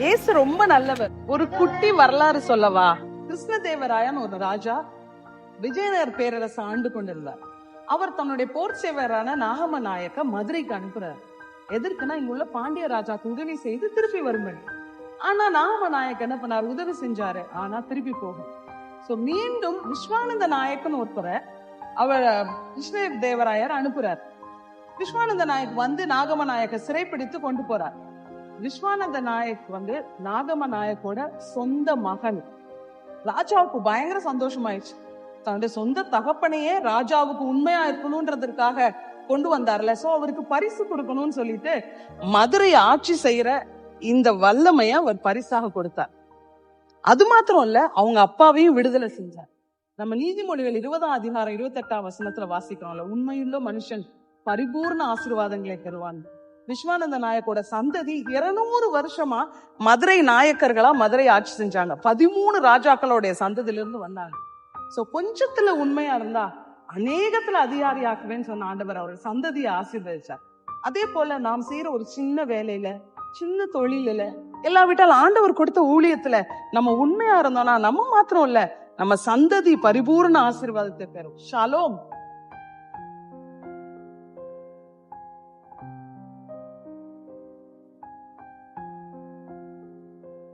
ஏசு ரொம்ப நல்லவர். ஒரு குட்டி வரலாறு சொல்லவா? கிருஷ்ணதேவராயன் ஒரு ராஜா விஜயநகர் பேரரசை ஆண்டு கொண்டிருந்தார். அவர் தன்னுடைய போர் சேவரான நாகம நாயக்க மதுரைக்கு அனுப்புறார். எதற்குன்னா இங்குள்ள பாண்டிய ராஜாக்கு உதவி செய்து திருப்பி வரும்படி. ஆனா நாகம நாயக் என்ன பண்ணார்? உதவி செஞ்சாரு, ஆனா திருப்பி போகும். சோ மீண்டும் விஸ்வானந்த நாயக்கன் ஒருத்தரை அவர் கிருஷ்ணதேவராயர் அனுப்புறார். விஸ்வானந்த நாயக் வந்து நாகம நாயக்க சிறைப்பிடித்து கொண்டு போறார். விஸ்வானந்த நாயக் வந்து நாகம நாயக்கோட சொந்த மகன். ராஜாவுக்கு பயங்கர சந்தோஷமாயிடுச்சு. தன்னுடைய சொந்த தகப்பனையே ராஜாவுக்கு உண்மையா இருக்கணும்ன்றதுக்காக கொண்டு வந்தார்ல, சோ அவருக்கு பரிசு கொடுக்கணும்னு சொல்லிட்டு மதுரை ஆட்சி செய்யற இந்த வல்லமைய அவர் பரிசாக கொடுத்தார். அது மாத்திரம் இல்ல, அவங்க அப்பாவையும் விடுதலை செஞ்சார். நம்ம நீதிமொழிகள் 20ஆம் அதிகாரம் 28ஆம் வசனத்துல வாசிக்கிறோம்ல, உண்மையுள்ள மனுஷன் பரிபூர்ண ஆசீர்வாதங்களை பெறுவான். விஸ்வானந்த நாயக்கோட சந்ததி 200 வருஷமா மதுரை நாயக்கர்களா மதுரை ஆட்சி செஞ்சாங்க. 13 ராஜாக்களுடைய சந்ததியில இருந்து வந்தாங்க. சோ கொஞ்சத்துல உண்மையா இருந்தா அநேகத்துல அதிகாரி ஆக்குவேன்னு சொன்ன ஆண்டவர் அவர்கள் சந்ததியை ஆசீர்வதிச்சார். அதே போல நாம் செய்யற ஒரு சின்ன வேலையில, சின்ன தொழில, எல்லா விட்டால் ஆண்டவர் கொடுத்த ஊழியத்துல நம்ம உண்மையா இருந்தோம்னா நம்ம மாத்திரம் இல்ல, நம்ம சந்ததி பரிபூர்ண ஆசீர்வாதத்தை பெறும். ஷாலோம்.